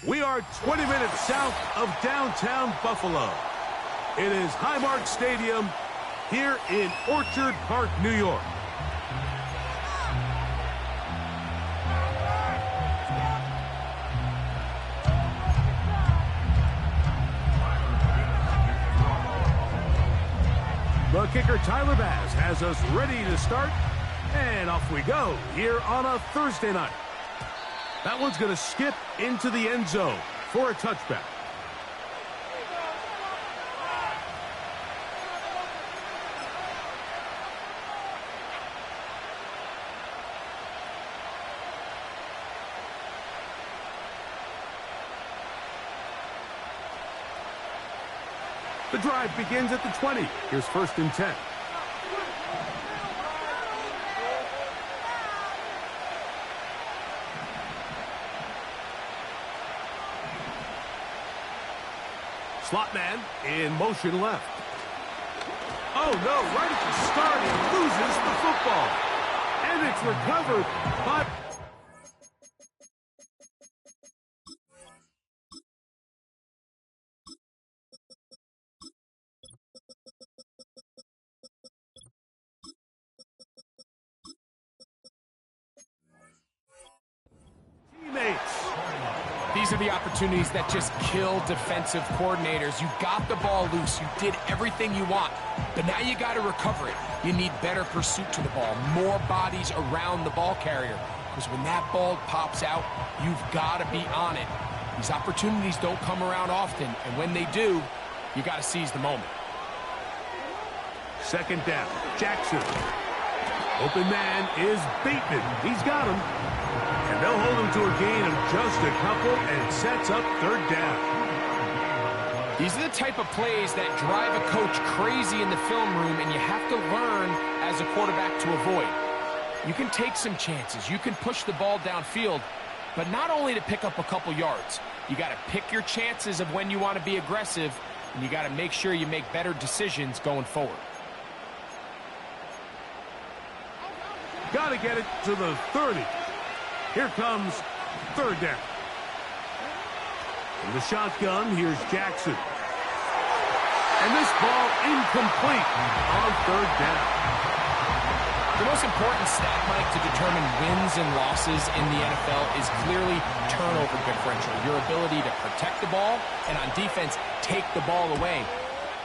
We are 20 minutes south of downtown Buffalo. It is Highmark Stadium here in Orchard Park, New York. The kicker, Tyler Bass, has us ready to start. And off we go here on a Thursday night. That one's going to skip into the end zone for a touchback. The drive begins at the 20. Here's 1st and 10. Slot man in motion left. Oh, no, right at the start, he loses the football. And it's recovered by... These are the opportunities that just kill defensive coordinators. You got the ball loose. You did everything you want. But now you got to recover it. You need better pursuit to the ball, more bodies around the ball carrier. Because when that ball pops out, you've got to be on it. These opportunities don't come around often. And when they do, you got to seize the moment. 2nd down, Jackson. Open man is Bateman. He's got him. And they'll hold him to a gain of just a couple, and it sets up 3rd down. These are the type of plays that drive a coach crazy in the film room, and you have to learn as a quarterback to avoid. You can take some chances. You can push the ball downfield, but not only to pick up a couple yards. You got to pick your chances of when you want to be aggressive, and you got to make sure you make better decisions going forward. Got to get it to the 30. Here comes 3rd down. In the shotgun, here's Jackson. And this ball incomplete on 3rd down. The most important stat, Mike, to determine wins and losses in the NFL is clearly turnover differential. Your ability to protect the ball and on defense, take the ball away.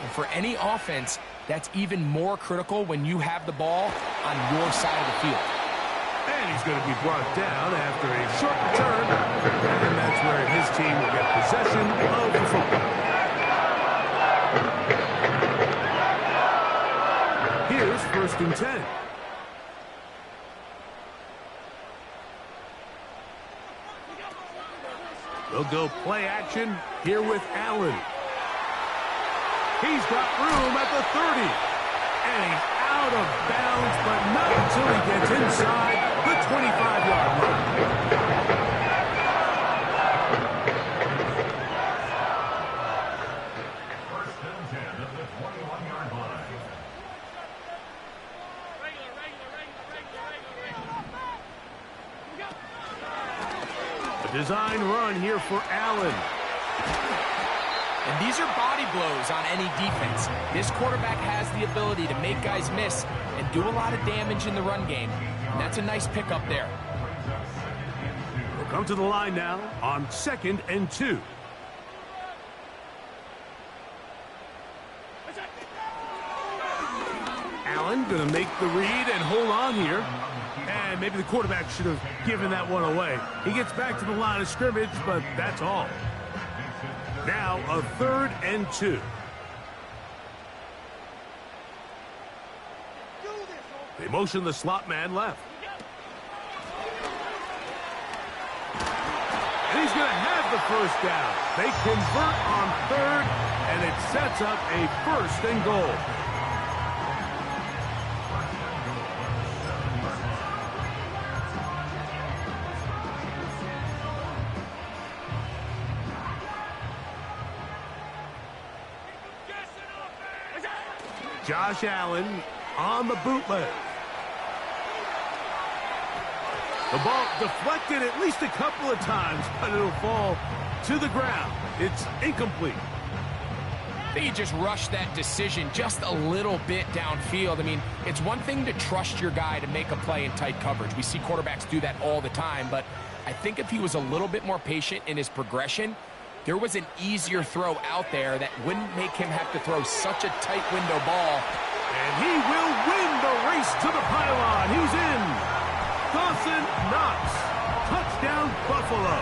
And for any offense, that's even more critical when you have the ball on your side of the field. And he's going to be brought down after a short return. And that's where his team will get possession of the football. Here's 1st and 10. They'll go play action here with Allen. He's got room at the 30. And he's out of bounds, but not until he gets inside the 25-yard line. First and 10 at the 21-yard line. A design run here for Allen. And these are body blows on any defense. This quarterback has the ability to make guys miss and do a lot of damage in the run game. And that's a nice pickup there. We'll come to the line now on 2nd and 2. Allen going to make the read and hold on here. And maybe the quarterback should have given that one away. He gets back to the line of scrimmage, but that's all. Now a 3rd and 2. They motion the slot man left. And he's going to have the 1st down. They convert on 3rd, and it sets up a 1st and goal. Josh Allen on the bootleg. The ball deflected at least a couple of times, but it'll fall to the ground. It's incomplete. I think he just rushed that decision just a little bit downfield. I mean, it's one thing to trust your guy to make a play in tight coverage. We see quarterbacks do that all the time, but I think if he was a little bit more patient in his progression, there was an easier throw out there that wouldn't make him have to throw such a tight window ball. And he will win the race to the pylon. He's in. Dawson Knox. Touchdown, Buffalo.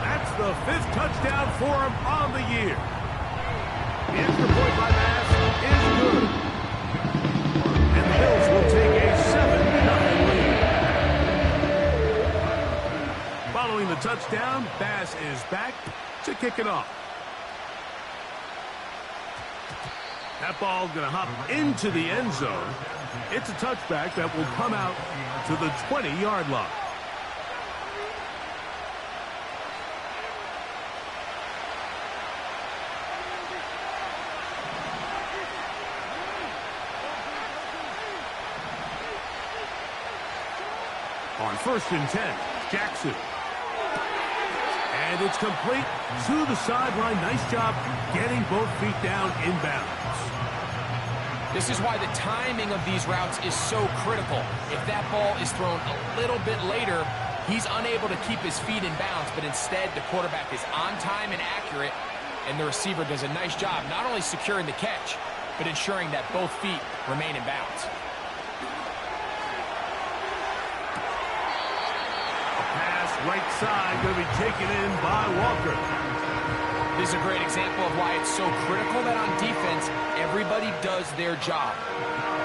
That's the 5th touchdown for him on the year. The extra point by Bass is good. And the Bills will take a 7-0 lead. Following the touchdown, Bass is back to kick it off. That ball going to hop into the end zone. It's a touchback that will come out to the 20-yard line. On 1st and 10, Jackson. And it's complete to the sideline. Nice job getting both feet down inbounds. This is why the timing of these routes is so critical. If that ball is thrown a little bit later, he's unable to keep his feet in bounds, but instead the quarterback is on time and accurate, and the receiver does a nice job not only securing the catch, but ensuring that both feet remain in bounds. Right side going to be taken in by Walker. This is a great example of why it's so critical that on defense, everybody does their job.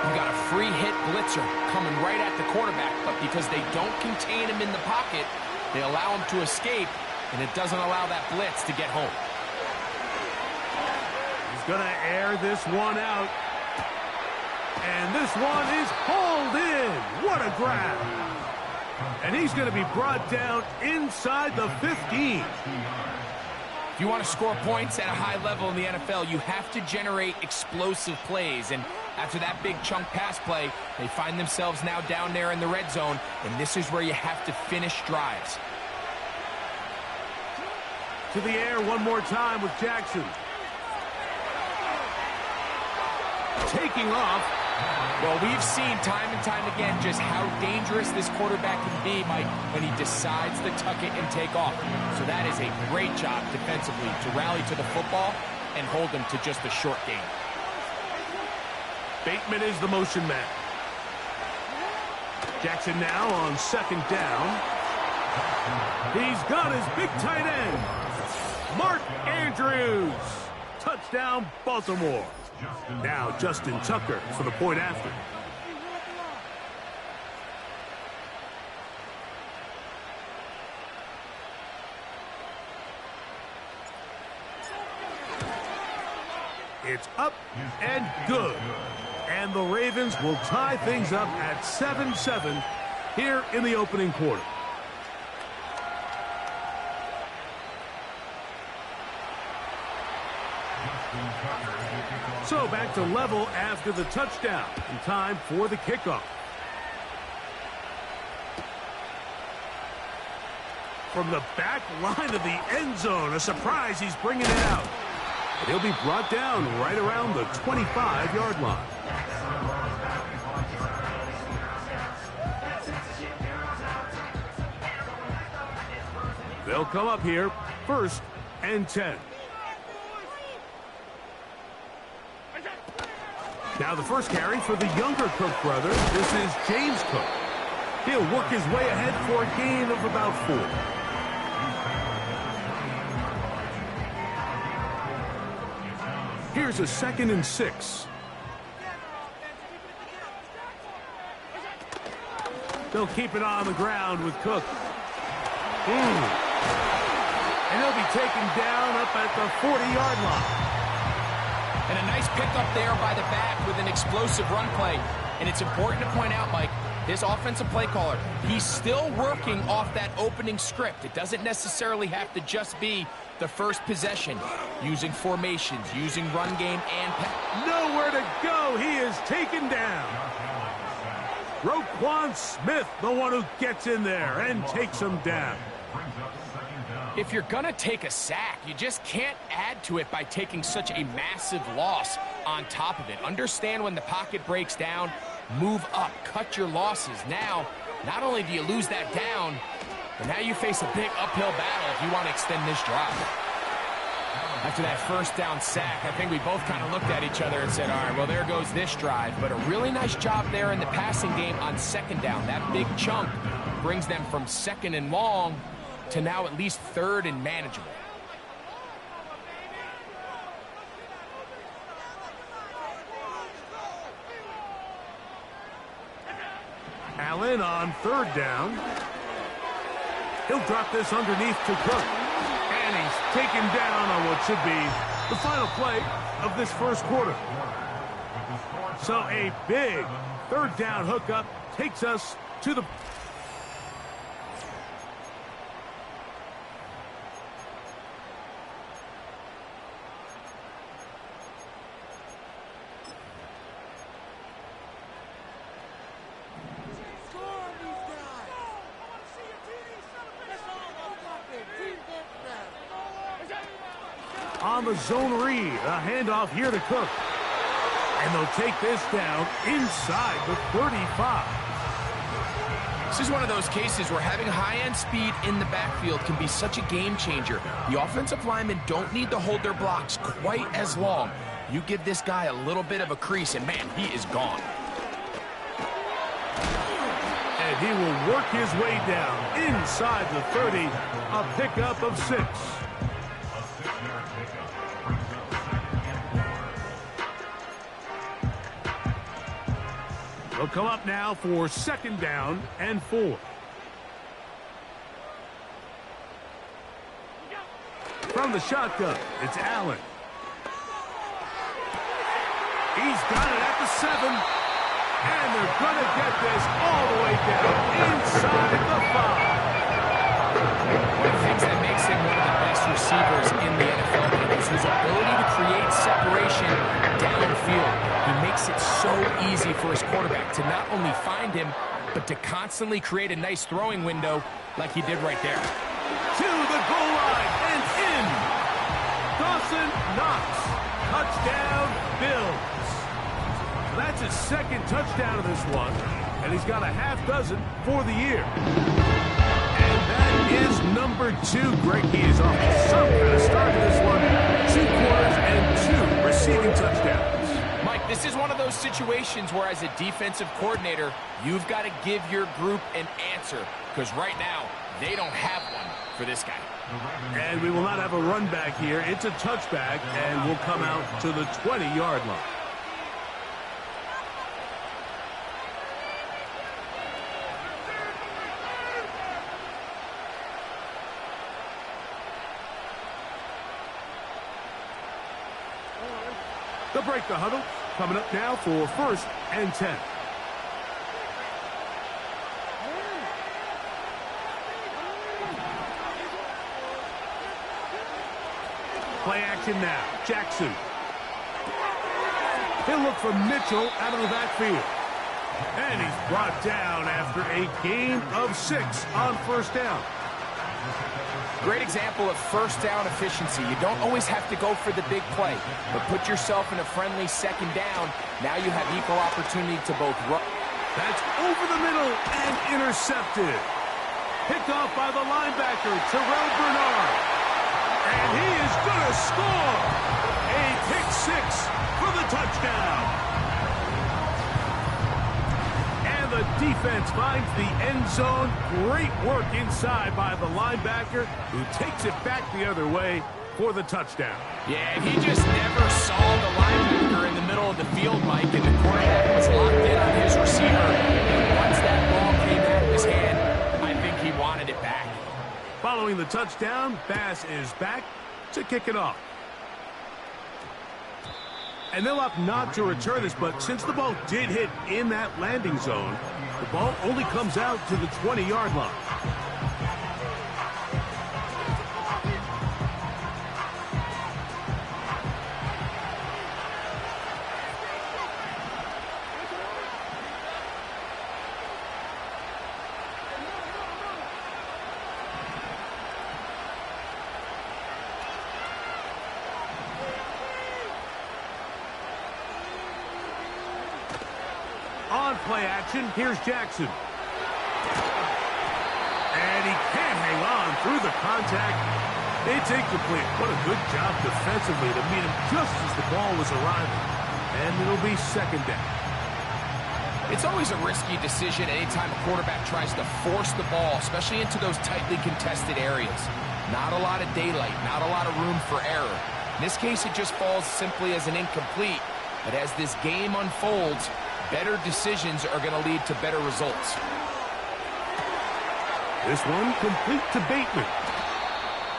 You've got a free hit blitzer coming right at the quarterback, but because they don't contain him in the pocket, they allow him to escape, and it doesn't allow that blitz to get home. He's going to air this one out. And this one is hauled in. What a grab. And he's going to be brought down inside the 15. If you want to score points at a high level in the NFL, you have to generate explosive plays. And after that big chunk pass play, they find themselves now down there in the red zone. And this is where you have to finish drives. To the air one more time with Jackson. Taking off. Well, we've seen time and time again just how dangerous this quarterback can be, Mike, when he decides to tuck it and take off. So that is a great job defensively to rally to the football and hold them to just a short gain. Bateman is the motion man. Jackson now on 2nd down. He's got his big tight end, Mark Andrews. Touchdown, Baltimore. Now Justin Tucker for the point after. It's up and good. And the Ravens will tie things up at 7-7 here in the opening quarter. So back to level after the touchdown. And time for the kickoff. From the back line of the end zone, a surprise, he's bringing it out. He'll be brought down right around the 25-yard line. They'll come up here, 1st and 10. Now the first carry for the younger Cook brothers. This is James Cook. He'll work his way ahead for a gain of about 4. Here's a 2nd and 6. They'll keep it on the ground with Cook. And he'll be taken down up at the 40-yard line. And a nice pickup there by the back with an explosive run play. And it's important to point out, Mike, his offensive play caller, he's still working off that opening script. It doesn't necessarily have to just be the first possession. Using formations, using run game and... Nowhere to go. He is taken down. Roquan Smith, the one who gets in there and takes him down. If you're going to take a sack, you just can't add to it by taking such a massive loss on top of it. Understand when the pocket breaks down, move up, cut your losses. Now, not only do you lose that down, but now you face a big uphill battle if you want to extend this drive. After that first down sack, I think we both kind of looked at each other and said, all right, well, there goes this drive. But a really nice job there in the passing game on second down. That big chunk brings them from second and long to now at least third and manageable. Allen on third down. He'll drop this underneath to Cook. And he's taken down on what should be the final play of this first quarter. So a big third down hookup takes us to the... On the zone read, a handoff here to Cook. And they'll take this down inside the 35. This is one of those cases where having high-end speed in the backfield can be such a game changer. The offensive linemen don't need to hold their blocks quite as long. You give this guy a little bit of a crease, and man, he is gone. And he will work his way down inside the 30, a pickup of 6. They'll come up now for second down and 4. From the shotgun, it's Allen. He's got it at the 7. And they're going to get this all the way down inside the 5. One of the things that makes him one of the best receivers in the NFL is his ability to create separation downfield. He makes it so easy for his quarterback to not only find him, but to constantly create a nice throwing window like he did right there. To the goal line and in. Dawson Knox. Touchdown, Bills. That's his second touchdown of this one, and he's got a half dozen for the year. And that is number 2. Greg, he is off to some kind of start in this one. 2 quarters and 2 receiving touchdowns. Mike, this is one of those situations where as a defensive coordinator, you've got to give your group an answer, because right now, they don't have one for this guy. And we will not have a run back here. It's a touchback, and we'll come out to the 20-yard line. They'll break the huddle. Coming up now for first and 10. Play action now. Jackson. He'll look for Mitchell out of the backfield. And he's brought down after a gain of 6 on first down. Great example of first down efficiency. You don't always have to go for the big play, but put yourself in a friendly second down. Now you have equal opportunity to both run. That's over the middle and intercepted. Picked off by the linebacker, Terrell Bernard. And he is going to score. A pick 6 for the touchdown. And the defense finds the end zone. Great work inside by the linebacker, who takes it back the other way for the touchdown. Yeah, and he just never saw the linebacker in the middle of the field, Mike, and the quarterback was locked in on his receiver. And once that ball came out of his hand, I think he wanted it back. Following the touchdown, Bass is back to kick it off. And they'll opt not to return this, but since the ball did hit in that landing zone, the ball only comes out to the 20-yard line. play action. Here's Jackson. And he can't hang on through the contact. It's incomplete. What a good job defensively to meet him just as the ball was arriving. And it'll be second down. It's always a risky decision anytime a quarterback tries to force the ball, especially into those tightly contested areas. Not a lot of daylight, not a lot of room for error. In this case, it just falls simply as an incomplete. But as this game unfolds, better decisions are going to lead to better results. This one complete to Bateman.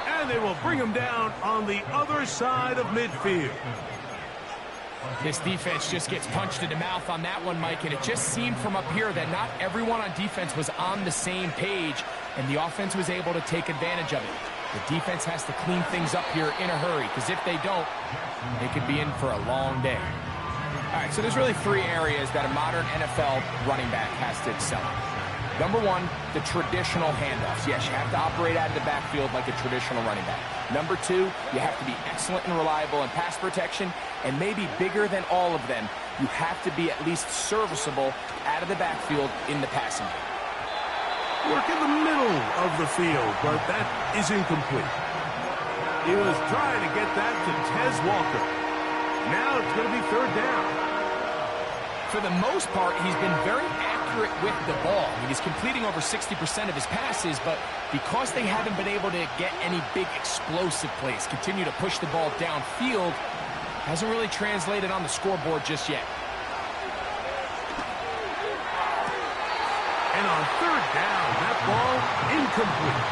And they will bring him down on the other side of midfield. This defense just gets punched in the mouth on that one, Mike, and it just seemed from up here that not everyone on defense was on the same page, and the offense was able to take advantage of it. The defense has to clean things up here in a hurry, because if they don't, they could be in for a long day. All right, so there's really three areas that a modern NFL running back has to excel in. Number one, the traditional handoffs. Yes, you have to operate out of the backfield like a traditional running back. Number two, you have to be excellent and reliable in pass protection, and maybe bigger than all of them, you have to be at least serviceable out of the backfield in the passing game. Work in the middle of the field, but that is incomplete. He was trying to get that to Tez Walker. Now it's going to be third down. For the most part, he's been very accurate with the ball. I mean, he's completing over 60% of his passes, but because they haven't been able to get any big explosive plays, continue to push the ball downfield, hasn't really translated on the scoreboard just yet. And on third down, that ball incomplete.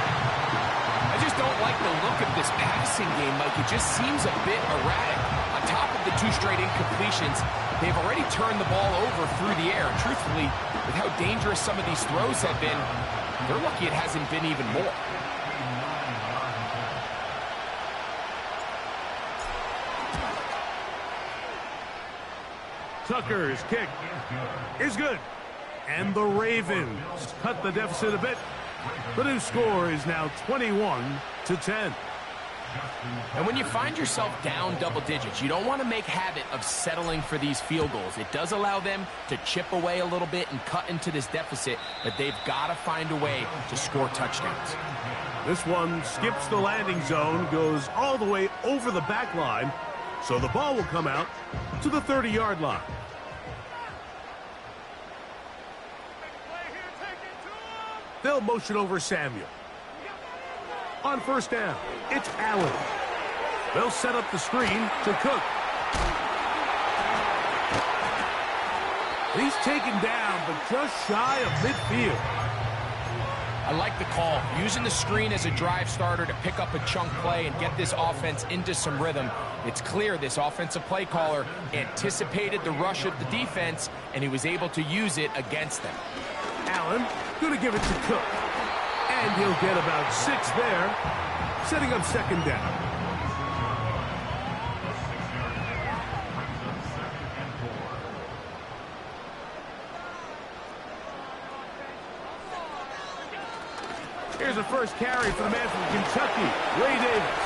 I just don't like the look of this passing game, Mike. It just seems a bit erratic. On top of the two straight incompletions, they've already turned the ball over through the air. And truthfully, with how dangerous some of these throws have been, they're lucky it hasn't been even more. Tucker's kick is good. And the Ravens cut the deficit a bit. The new score is now 21-10. And when you find yourself down double digits, you don't want to make habit of settling for these field goals. It does allow them to chip away a little bit and cut into this deficit, but they've got to find a way to score touchdowns. This one skips the landing zone, goes all the way over the back line, so the ball will come out to the 30-yard line. They'll motion over Samuel. On first down, it's Allen. They'll set up the screen to Cook. He's taken down, but just shy of midfield. I like the call. Using the screen as a drive starter to pick up a chunk play and get this offense into some rhythm. It's clear this offensive play caller anticipated the rush of the defense, and he was able to use it against them. Allen going to give it to Cook. And he'll get about 6 there, setting up second down. Here's the first carry for the man from Kentucky, Ray Davis.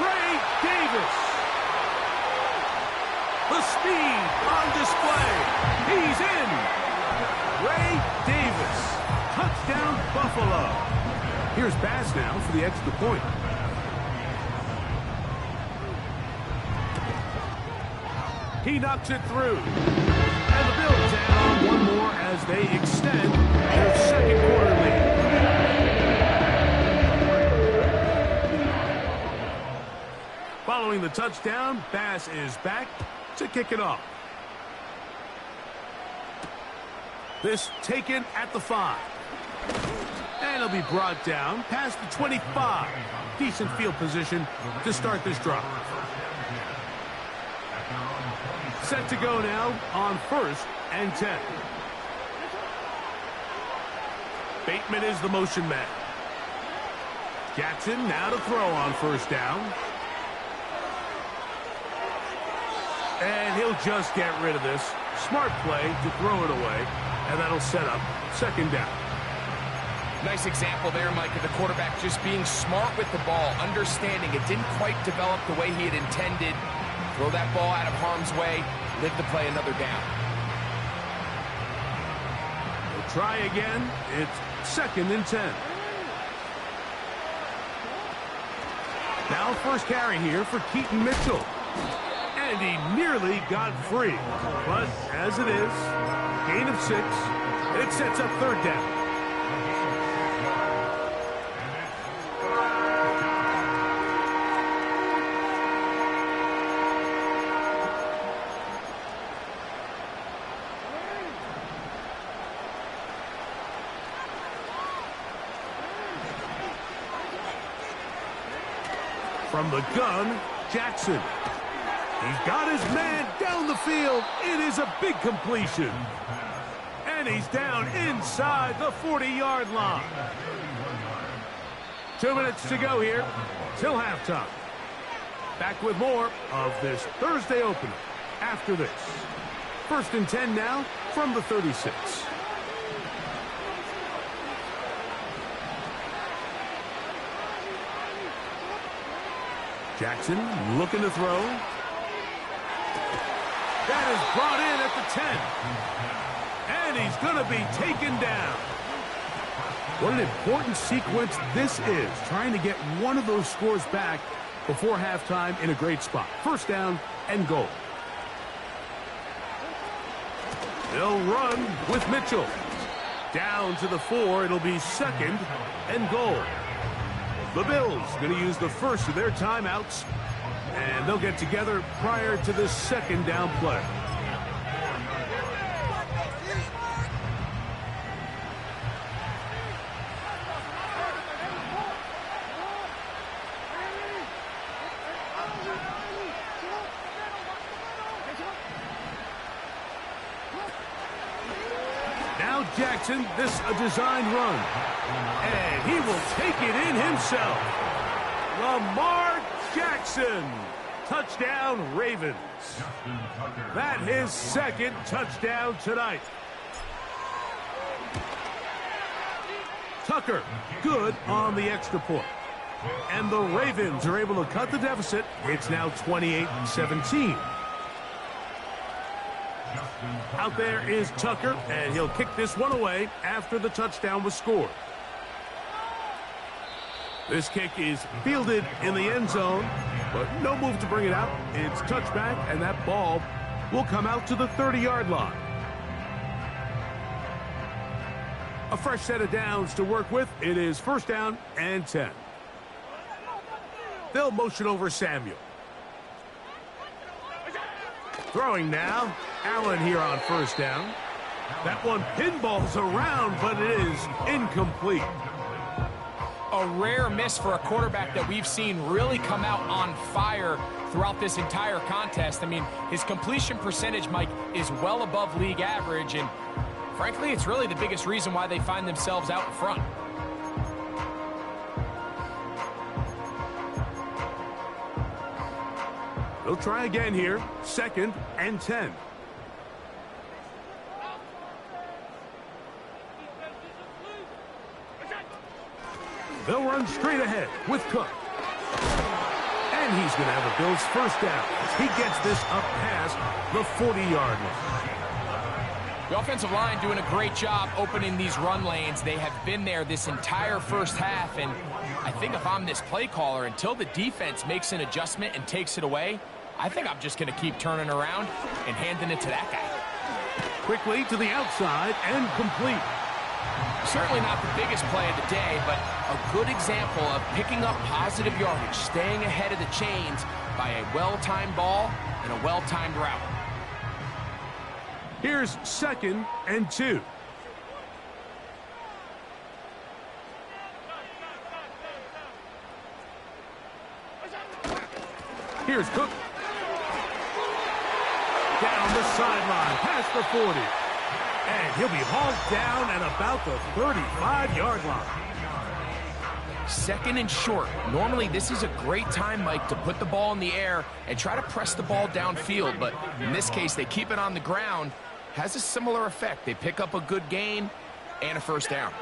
Ray Davis. The speed on display. He's in. Ray Davis. Touchdown, Buffalo. Here's Bass now for the extra point. He knocks it through. And the Bills add on one more as they extend their second quarter lead. Following the touchdown, Bass is back to kick it off. This taken at the 5. And it'll be brought down past the 25. Decent field position to start this drive. Set to go now on 1st and 10. Bateman is the motion man. Jackson now to throw on first down. And he'll just get rid of this. Smart play to throw it away. And that'll set up second down. Nice example there, Mike, of the quarterback just being smart with the ball, understanding it didn't quite develop the way he had intended. Throw that ball out of harm's way, live to play another down. We'll try again. It's 2nd and 10. Now first carry here for Keaton Mitchell. And he nearly got free. But as it is, gain of 6. It sets up 3rd down. From the gun, Jackson. He's got his man down the field. It is a big completion. And he's down inside the 40-yard line. 2 minutes to go here till halftime. Back with more of this Thursday opener after this. 1st and 10 now from the 36. Jackson looking to throw. That is brought in at the 10. And he's going to be taken down. What an important sequence this is, trying to get one of those scores back before halftime in a great spot. 1st down and goal. They'll run with Mitchell. Down to the 4. It'll be 2nd and goal. The Bills going to use the first of their timeouts, and they'll get together prior to the 2nd down play. Now Jackson, this a designed run. And he will take it in himself. Lamar Jackson. Touchdown, Ravens. That his 2nd touchdown tonight. Tucker, good on the extra point. And the Ravens are able to cut the deficit. It's now 28-17. Out there is Tucker, and he'll kick this one away after the touchdown was scored. This kick is fielded in the end zone, but no move to bring it out. It's touchback, and that ball will come out to the 30-yard line. A fresh set of downs to work with. It is 1st down and 10. They'll motion over Samuel. Throwing now. Allen here on 1st down. That one pinballs around, but it is incomplete. A rare miss for a quarterback that we've seen really come out on fire throughout this entire contest. I mean, his completion percentage, Mike, is well above league average, and frankly, it's really the biggest reason why they find themselves out in front. They'll try again here. 2nd and 10. They'll run straight ahead with Cook. And he's going to have the Bills 1st down as he gets this up past the 40-yard line. The offensive line doing a great job opening these run lanes. They have been there this entire first half, and I think if I'm this play caller, until the defense makes an adjustment and takes it away, I think I'm just going to keep turning around and handing it to that guy. Quickly to the outside and complete. Certainly not the biggest play of the day, but a good example of picking up positive yardage, staying ahead of the chains by a well-timed ball and a well-timed route. Here's 2nd and 2. Here's Cook. Down the sideline, past the 40. And he'll be hauled down at about the 35-yard line. 2nd and short. Normally, this is a great time, Mike, to put the ball in the air and try to press the ball downfield. But in this case, they keep it on the ground. Has a similar effect. They pick up a good gain and a 1st down.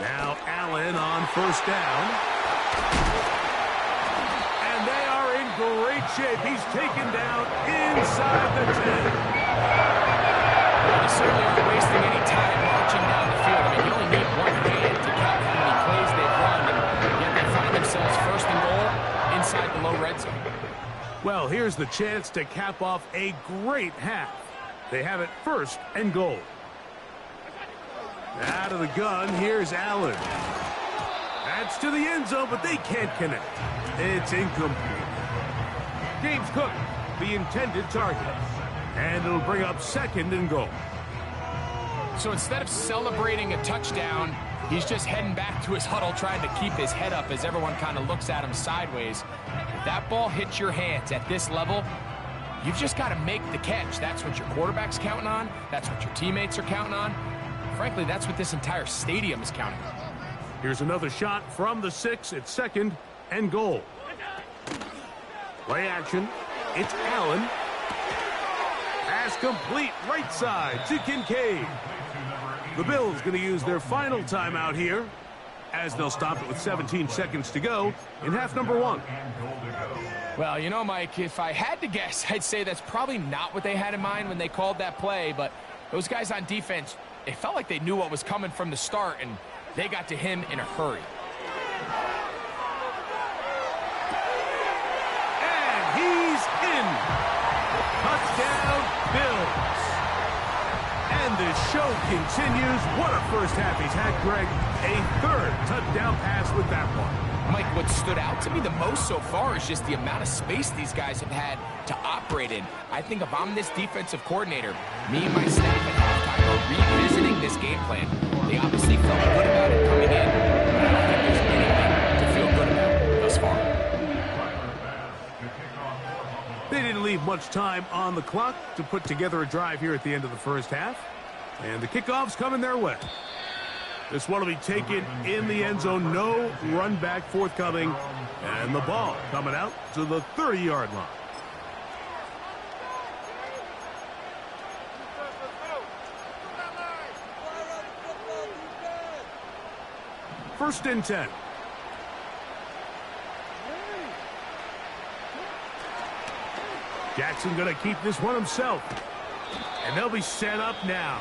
Now Allen on 1st down. And they are in great shape. He's taken down inside the 10. Well, they certainly aren't wasting any time marching down the field. I mean, you only need one hand to count how many plays they've run, and yet they find themselves first and goal inside the low red zone. Well, here's the chance to cap off a great half. They have it first and goal. Out of the gun, here's Allen. That's to the end zone, but they can't connect. It's incomplete. James Cook, the intended target. And it'll bring up second and goal. So instead of celebrating a touchdown, he's just heading back to his huddle trying to keep his head up as everyone kind of looks at him sideways. If that ball hits your hands at this level, you've just got to make the catch. That's what your quarterback's counting on. That's what your teammates are counting on. Frankly, that's what this entire stadium is counting on. Here's another shot from the 6 at second and goal. Play action. It's Allen. Pass complete right side to Kincaid. The Bills going to use their final timeout here as they'll stop it with 17 seconds to go in half number 1. Well, you know, Mike, if I had to guess, I'd say that's probably not what they had in mind when they called that play, but those guys on defense, it felt like they knew what was coming from the start, and they got to him in a hurry. And he's in. Touchdown, Bills. And the show continues. What a first half he's had, Greg. A third touchdown pass with that one. Mike, what stood out to me the most so far is just the amount of space these guys have had to operate in. I think if I'm this defensive coordinator, me and my staff at halftime are revisiting this game plan. They obviously felt good about it coming in, but I don't think there's anything to feel good about thus far. They didn't leave much time on the clock to put together a drive here at the end of the first half. And the kickoff's coming their way. This one will be taken in the end zone. No run back forthcoming. And the ball coming out to the 30-yard line. First and 10. Jackson going to keep this one himself. And they'll be set up now.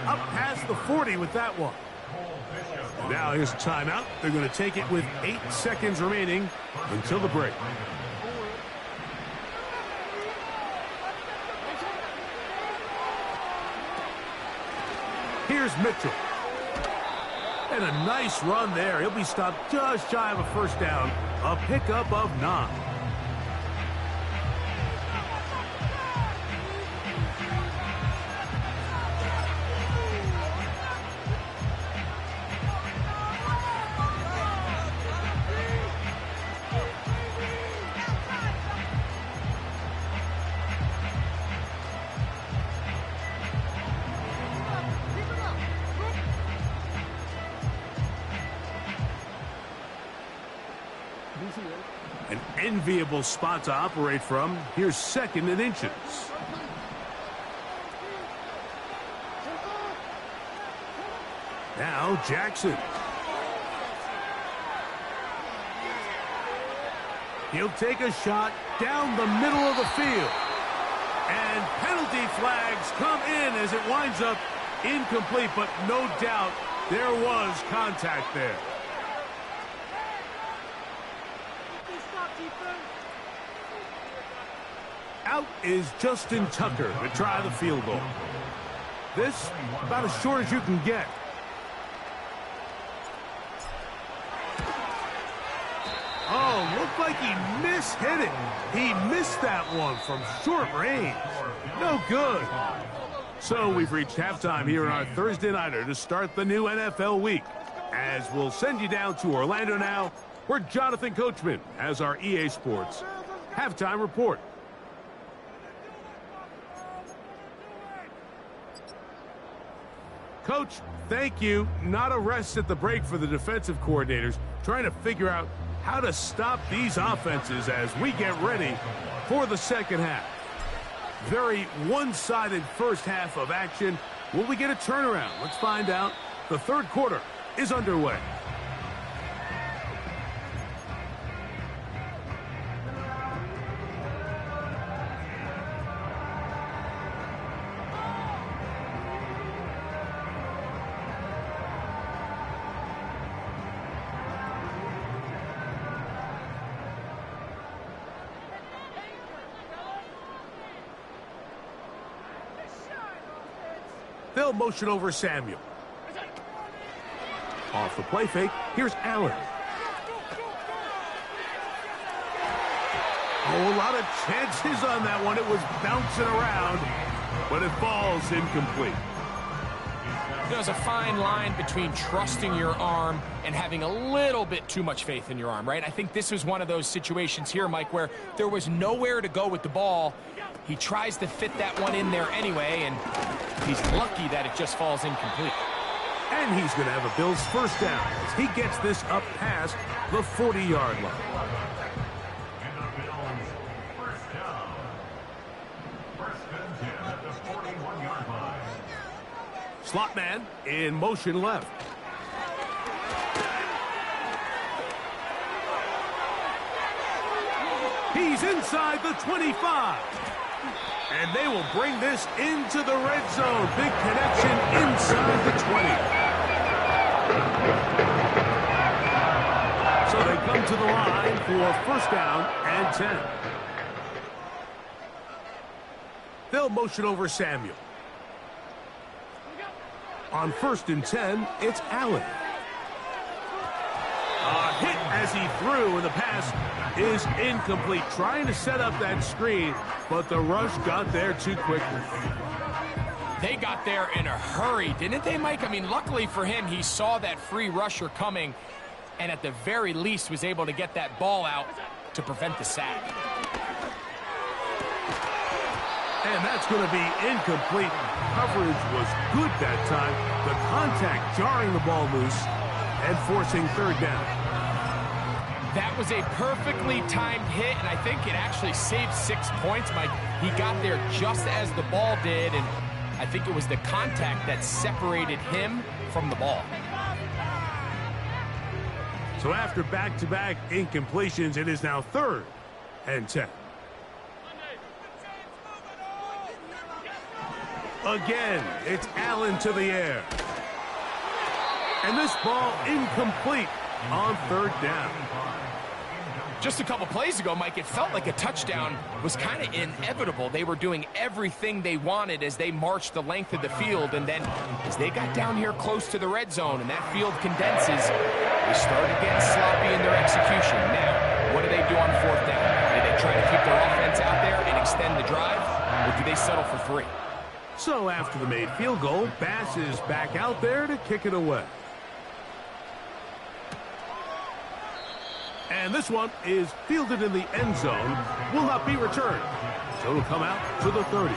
Up past the 40 with that one. Now here's a timeout. They're going to take it with 8 seconds remaining until the break. Here's Mitchell. And a nice run there. He'll be stopped just shy of a first down. A pickup of 9. An enviable spot to operate from. Here's second and inches. Now Jackson. He'll take a shot down the middle of the field. And penalty flags come in as it winds up incomplete, but no doubt there was contact there. Out is Justin Tucker to try the field goal. This about as short as you can get. Oh, looked like he mishit it. He missed that one from short range. No good. So we've reached halftime here in our Thursday Nighter to start the new NFL week. As we'll send you down to Orlando now, where Jonathan Coachman has our EA Sports halftime report. Coach, thank you. Not a rest at the break for the defensive coordinators, trying to figure out how to stop these offenses as we get ready for the second half. Very one-sided first half of action. Will we get a turnaround? Let's find out. The third quarter is underway. They'll motion over Samuel. Off the play fake, here's Allen. Oh, a lot of chances on that one. It was bouncing around, but it falls incomplete. There's a fine line between trusting your arm and having a little bit too much faith in your arm, right? I think this was one of those situations here, Mike, where there was nowhere to go with the ball. He tries to fit that one in there anyway, and he's lucky that it just falls incomplete. And he's going to have a Bills first down as he gets this up past the 40-yard line. And the Bills first down. First and 10 at the 41-yard line. Slot man in motion left. He's inside the 25. And they will bring this into the red zone. Big connection inside the 20. So they come to the line for first down and 10. They'll motion over Samuel. On first and 10, it's Allen. A hit as he threw, and the pass is incomplete. Trying to set up that screen, but the rush got there too quickly. They got there in a hurry, didn't they, Mike? I mean, luckily for him, he saw that free rusher coming, and at the very least was able to get that ball out to prevent the sack. And that's going to be incomplete. Coverage was good that time. The contact jarring the ball loose and forcing third down. That was a perfectly timed hit, and I think it actually saved 6 points, Mike. He got there just as the ball did, and I think it was the contact that separated him from the ball. So after back-to-back incompletions, it is now third and 10. Again, it's Allen to the air. And this ball incomplete on third down. Just a couple plays ago, Mike, it felt like a touchdown was kind of inevitable. They were doing everything they wanted as they marched the length of the field, and then as they got down here close to the red zone and that field condenses, they started getting sloppy in their execution. Now, what do they do on fourth down? Do they try to keep their offense out there and extend the drive, or do they settle for 3? So after the made field goal, Bass is back out there to kick it away. And this one is fielded in the end zone, will not be returned. So it'll come out to the 30.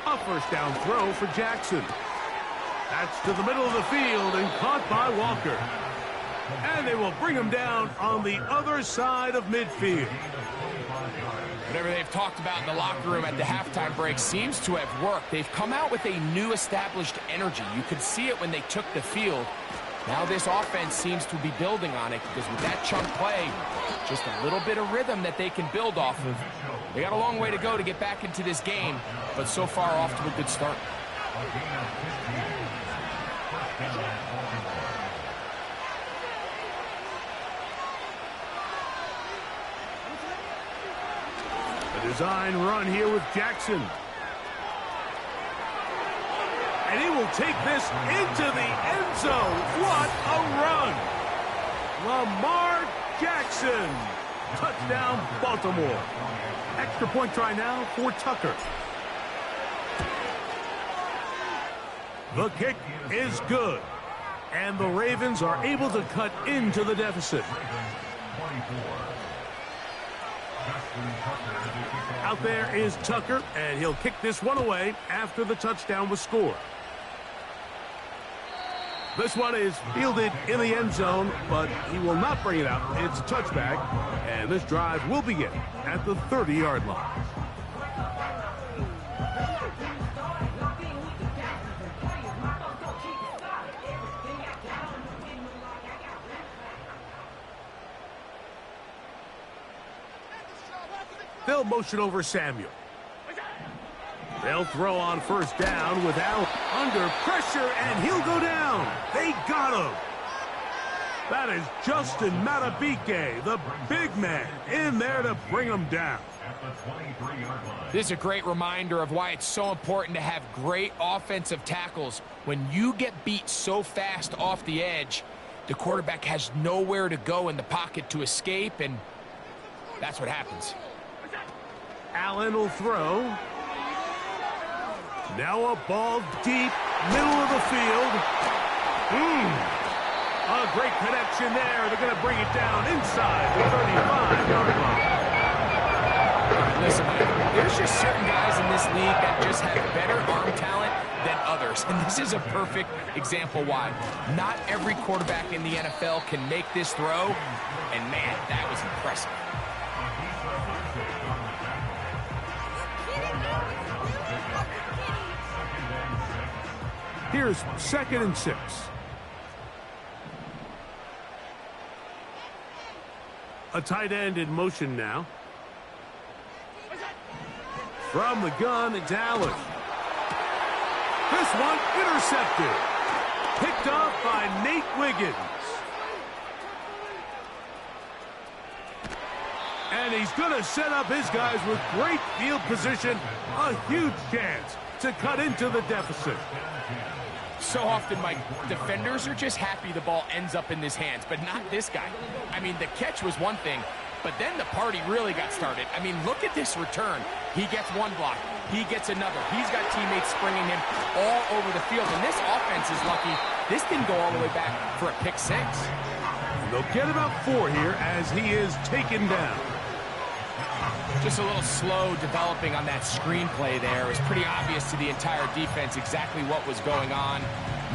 A first down throw for Jackson. That's to the middle of the field and caught by Walker. And they will bring him down on the other side of midfield. Whatever they've talked about in the locker room at the halftime break seems to have worked. They've come out with a new established energy. You could see it when they took the field. Now this offense seems to be building on it because with that chunk play, just a little bit of rhythm that they can build off of. They got a long way to go to get back into this game, but so far off to a good start. A design run here with Jackson. And he will take this into the end zone. What a run! Lamar Jackson. Touchdown, Baltimore. Extra point try now for Tucker. The kick is good. And the Ravens are able to cut into the deficit. Out there is Tucker, and he'll kick this one away after the touchdown was scored. This one is fielded in the end zone, but he will not bring it out. It's a touchback, and this drive will begin at the 30-yard line. They'll motion over Samuel. They'll throw on first down without under pressure, and he'll go down. They got him. That is Justin Matabike, the big man, in there to bring him down. This is a great reminder of why it's so important to have great offensive tackles. When you get beat so fast off the edge, the quarterback has nowhere to go in the pocket to escape, and that's what happens. Allen will throw. Now a ball deep, middle of the field. A great connection there. They're going to bring it down inside the 35-yard line. Listen, there's just certain guys in this league that just have better arm talent than others, and this is a perfect example why. Not every quarterback in the NFL can make this throw, and man, that was impressive. Here's 2nd and 6. A tight end in motion now. From the gun, it's Allen. This one intercepted. Picked off by Nate Wiggins. And he's going to set up his guys with great field position. A huge chance to cut into the deficit. So often, Mike, defenders are just happy the ball ends up in his hands, but not this guy. I mean, the catch was one thing, but then the party really got started. I mean, look at this return. He gets one block. He gets another. He's got teammates springing him all over the field, and this offense is lucky. This didn't go all the way back for a pick 6. They'll get about 4 here as he is taken down. Just a little slow developing on that screenplay there. It was pretty obvious to the entire defense exactly what was going on.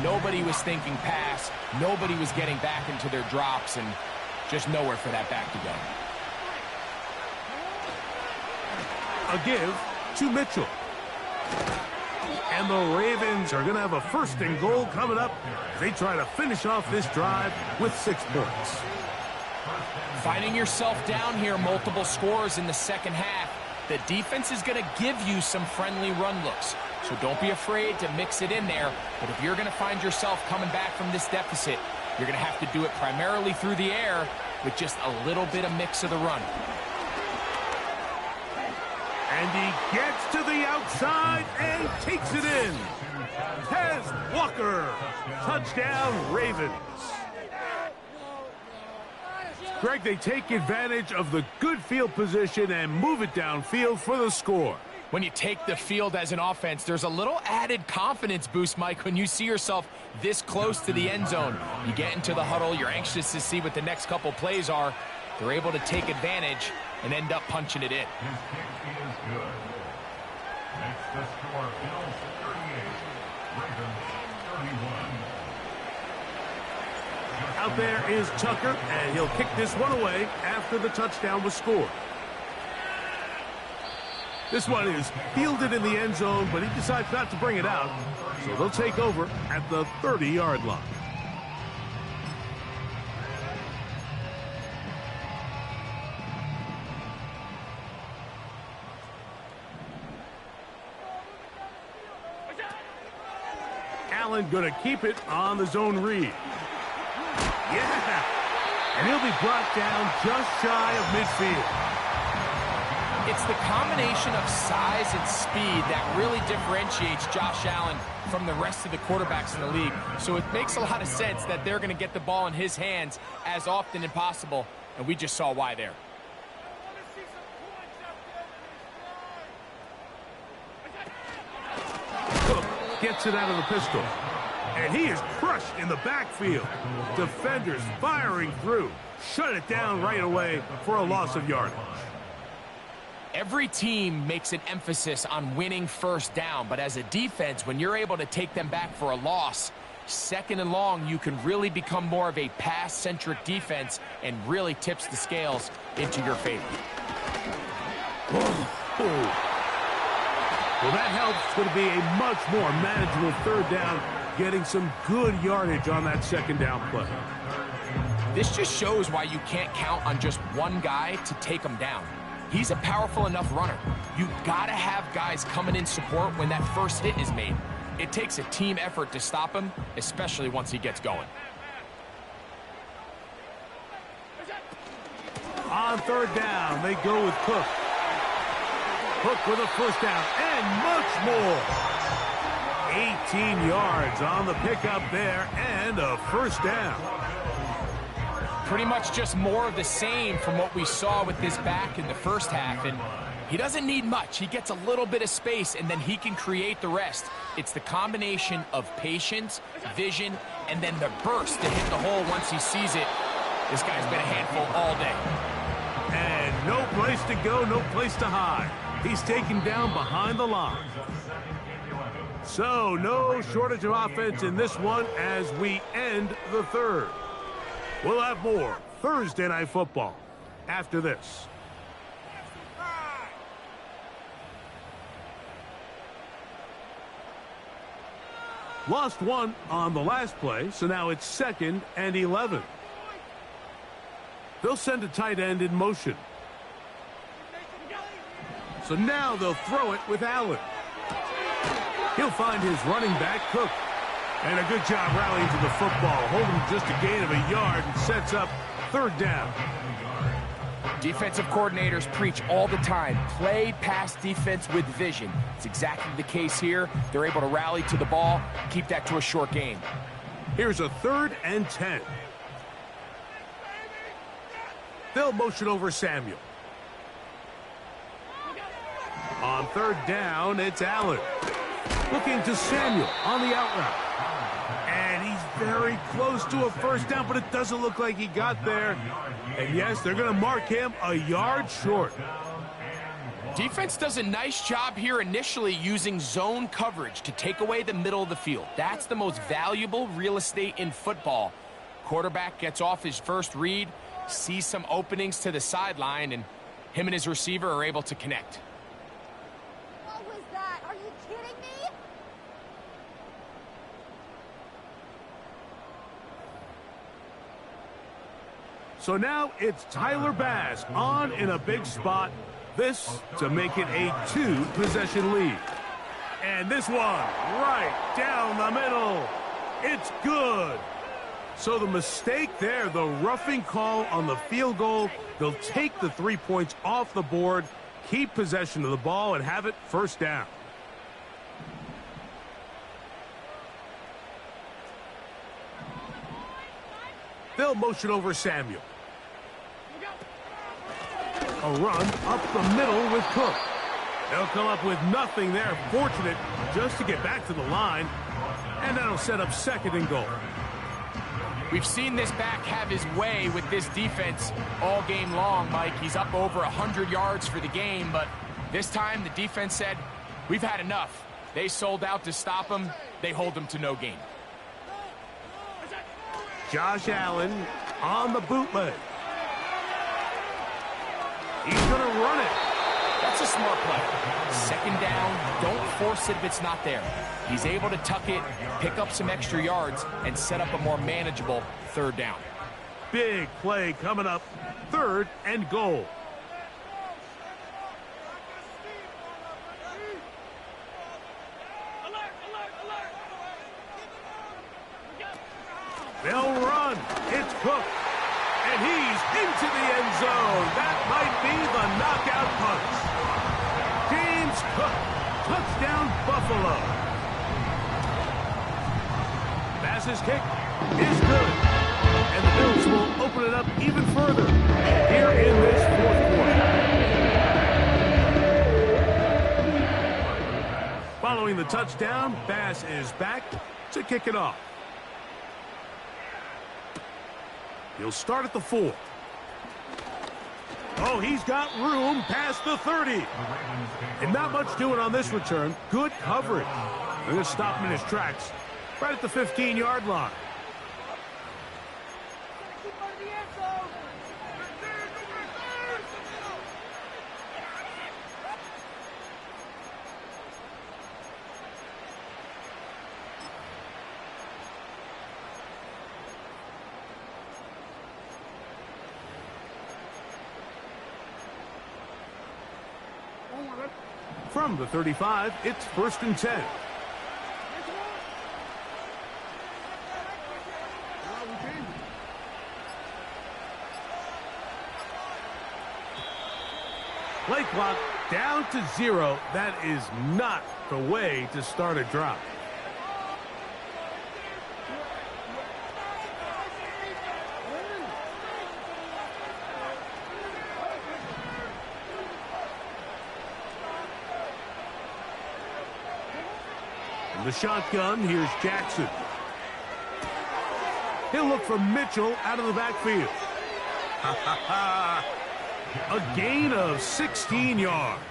Nobody was thinking pass. Nobody was getting back into their drops, and just nowhere for that back to go. A give to Mitchell. And the Ravens are going to have a 1st and goal coming up as they try to finish off this drive with 6 points. Finding yourself down here, multiple scores in the second half. The defense is going to give you some friendly run looks, so don't be afraid to mix it in there. But if you're going to find yourself coming back from this deficit, you're going to have to do it primarily through the air with just a little bit of mix of the run. And he gets to the outside and takes it in. Tez Walker. Touchdown, Ravens. Greg, they take advantage of the good field position and move it downfield for the score. When you take the field as an offense, there's a little added confidence boost, Mike, when you see yourself this close to the end zone. You get into the huddle, you're anxious to see what the next couple plays are. They're able to take advantage and end up punching it in. His kick is good. Next the score, Bills 38, Ravens 31. Out there is Tucker, and he'll kick this one away after the touchdown was scored. This one is fielded in the end zone, but he decides not to bring it out, so they'll take over at the 30-yard line. Allen going to keep it on the zone read. Yeah, and he'll be brought down just shy of midfield. It's the combination of size and speed that really differentiates Josh Allen from the rest of the quarterbacks in the league. So it makes a lot of sense that they're going to get the ball in his hands as often as possible, and we just saw why there. Cook gets it out of the pistol. And he is crushed in the backfield. Defenders firing through. Shut it down right away for a loss of yardage. Every team makes an emphasis on winning first down, but as a defense, when you're able to take them back for a loss, 2nd and long, you can really become more of a pass-centric defense and really tips the scales into your favor. Well, that helps. It's going to be a much more manageable 3rd down, getting some good yardage on that 2nd down play. This just shows why you can't count on just one guy to take them down. He's a powerful enough runner. You gotta have guys coming in support when that first hit is made. It takes a team effort to stop him, especially once he gets going. On third down, they go with Cook. Cook with a first down and much more. 18 yards on the pickup there and a first down. Pretty much just more of the same from what we saw with this back in the first half. And he doesn't need much. He gets a little bit of space, and then he can create the rest. It's the combination of patience, vision, and then the burst to hit the hole once he sees it. This guy's been a handful all day. And no place to go, no place to hide. He's taken down behind the line. So, no shortage of offense in this one as we end the third. We'll have more Thursday Night Football after this. Lost one on the last play, so now it's 2nd and 11. They'll send a tight end in motion. So now they'll throw it with Allen. He'll find his running back, Cook. And a good job rallying to the football, holding just a gain of a yard and sets up third down. Defensive coordinators preach all the time, play pass defense with vision. It's exactly the case here. They're able to rally to the ball, keep that to a short game. Here's a 3rd and 10. They'll motion over Samuel. On third down, it's Allen. Looking to Samuel on the out route. And he's very close to a first down, but it doesn't look like he got there. And yes, they're going to mark him a yard short. Defense does a nice job here initially using zone coverage to take away the middle of the field. That's the most valuable real estate in football. Quarterback gets off his first read, sees some openings to the sideline, and him and his receiver are able to connect. What was that? Are you kidding me? So now it's Tyler Bass on in a big spot. This to make it a 2-possession lead. And this one right down the middle. It's good. So the mistake there, the roughing call on the field goal, they'll take the 3 points off the board, keep possession of the ball, and have it first down. They'll motion over Samuel. A run up the middle with Cook. They'll come up with nothing there. Fortunate just to get back to the line. And that'll set up 2nd and goal. We've seen this back have his way with this defense all game long, Mike. He's up over 100 yards for the game, but this time the defense said, we've had enough. They sold out to stop him. They hold him to no gain. Josh Allen on the bootleg. He's going to run it. That's a smart play. 2nd down, don't force it if it's not there. He's able to tuck it, pick up some extra yards, and set up a more manageable 3rd down. Big play coming up. 3rd and goal. They'll run. It's Cook. And he's into the end zone. That might be the knockout punch. James Cook. Touchdown, Buffalo. Bass's kick is good. And the Bills will open it up even further here in this 4th quarter. Following the touchdown, Bass is back to kick it off. He'll start at the 4. Oh, he's got room past the 30. And not much doing on this return. Good coverage. They're going to stop him in his tracks right at the 15-yard line. From the 35, it's 1st and 10. Play clock down to 0. That is not the way to start a drive. From the shotgun, here's Jackson. He'll look for Mitchell out of the backfield. A gain of 16 yards.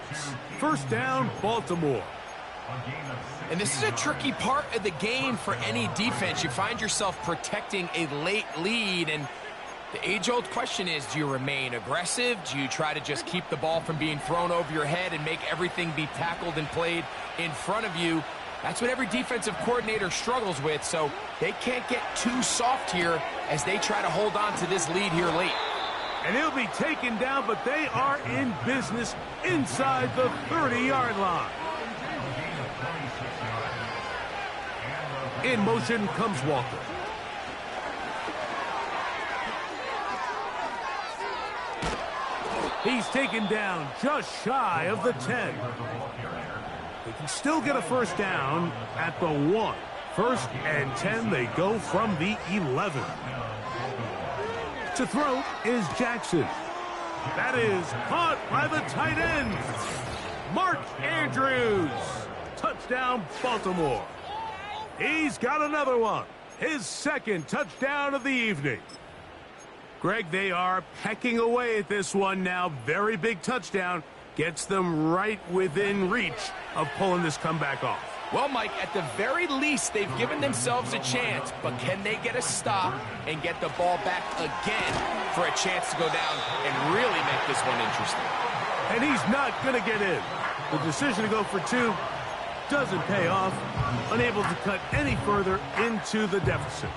1st down, Baltimore. And this is a tricky part of the game for any defense. You find yourself protecting a late lead, and the age-old question is, do you remain aggressive? Do you try to just keep the ball from being thrown over your head and make everything be tackled and played in front of you? That's what every defensive coordinator struggles with, so they can't get too soft here as they try to hold on to this lead here late. And he'll be taken down, but they are in business inside the 30-yard line. In motion comes Walker. He's taken down just shy of the 10. They can still get a 1st down at the 1. 1st and 10, they go from the 11. To throw is Jackson. That is caught by the tight end, Mark Andrews. Touchdown, Baltimore. He's got another one. His 2nd touchdown of the evening. Greg, they are pecking away at this one now. Very big touchdown. Gets them right within reach of pulling this comeback off. Well, Mike, at the very least, they've given themselves a chance, but can they get a stop and get the ball back again for a chance to go down and really make this one interesting? And he's not going to get in. The decision to go for 2 doesn't pay off. Unable to cut any further into the deficit.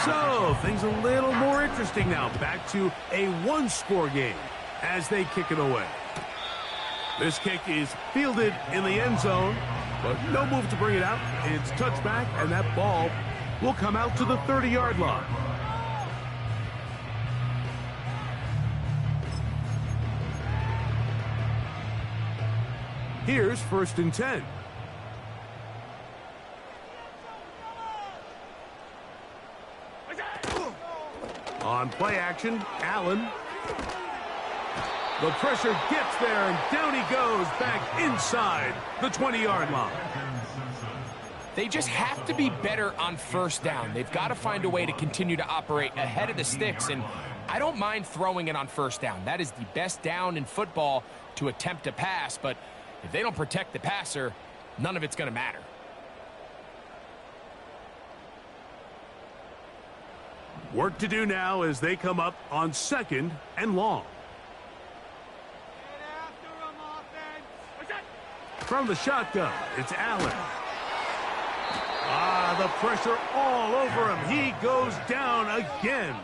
So, things a little more interesting now. Back to a 1-score game as they kick it away. This kick is fielded in the end zone, but no move to bring it out. It's touchback, and that ball will come out to the 30-yard line. Here's 1st and 10. On play action, Allen. The pressure gets there, and down he goes back inside the 20-yard line. They just have to be better on 1st down. They've got to find a way to continue to operate ahead of the sticks, and I don't mind throwing it on 1st down. That is the best down in football to attempt to pass, but if they don't protect the passer, none of it's going to matter. Work to do now as they come up on 2nd and long. From the shotgun, it's Allen. The pressure all over him. He goes down again.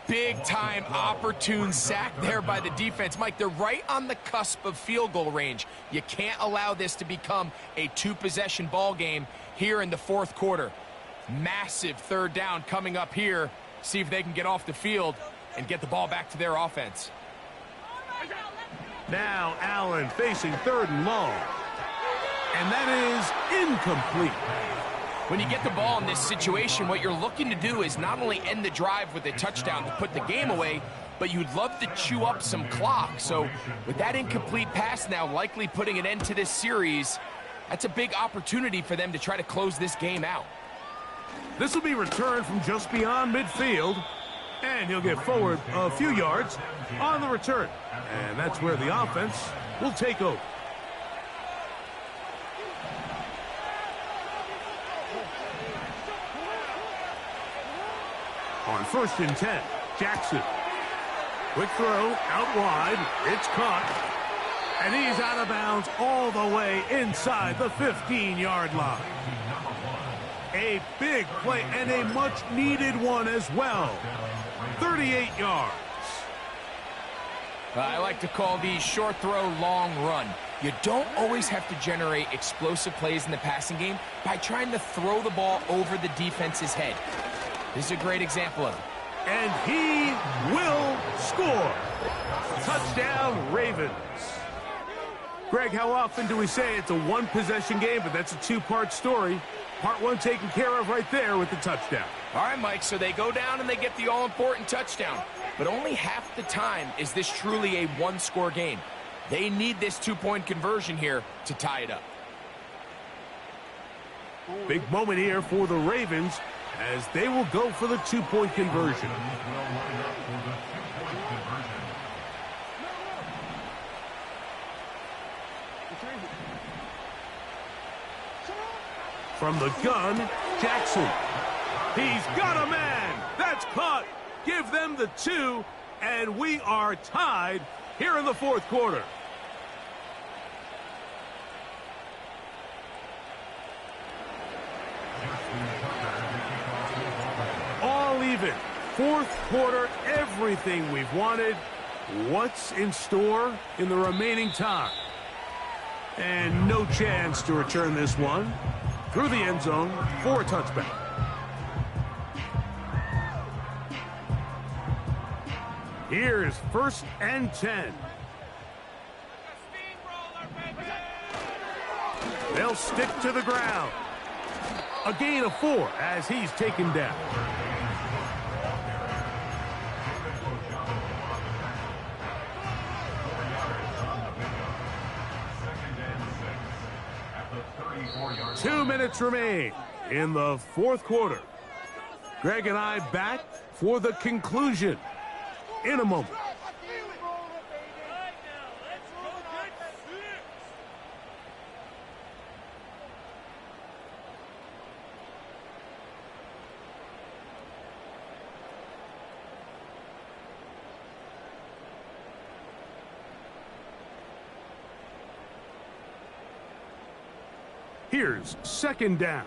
Big-time opportune sack there by the defense. Mike, they're right on the cusp of field goal range. You can't allow this to become a 2-possession ball game here in the 4th quarter. Massive 3rd down coming up here. See if they can get off the field and get the ball back to their offense. Now Allen facing 3rd and long. And that is incomplete. When you get the ball in this situation, what you're looking to do is not only end the drive with a touchdown to put the game away, but you'd love to chew up some clock. So with that incomplete pass now likely putting an end to this series, that's a big opportunity for them to try to close this game out. This will be returned from just beyond midfield, and he'll get forward a few yards on the return. And that's where the offense will take over. On 1st and 10, Jackson. Quick throw out wide. It's caught. And he's out of bounds all the way inside the 15-yard line. A big play and a much-needed one as well. 38 yards. I like to call these short throw, long run. You don't always have to generate explosive plays in the passing game by trying to throw the ball over the defense's head. This is a great example of it. And he will score. Touchdown, Ravens. Greg, how often do we say it's a one-possession game, but that's a two-part story? Part one taken care of right there with the touchdown. All right, Mike, so they go down and they get the all-important touchdown. But only half the time is this truly a one-score game. They need this two-point conversion here to tie it up. Big moment here for the Ravens as they will go for the two-point conversion. From the gun, Jackson. He's got a man. That's caught. Give them the 2, and we are tied here in the fourth quarter. All even. Fourth quarter, everything we've wanted. What's in store in the remaining time? And no chance to return this one through the end zone for a touchback. Here's 1st and 10. They'll stick to the ground. A gain of 4 as he's taken down. Two minutes remain in the fourth quarter. Greg and I back for the conclusion in a moment. Here's 2nd down.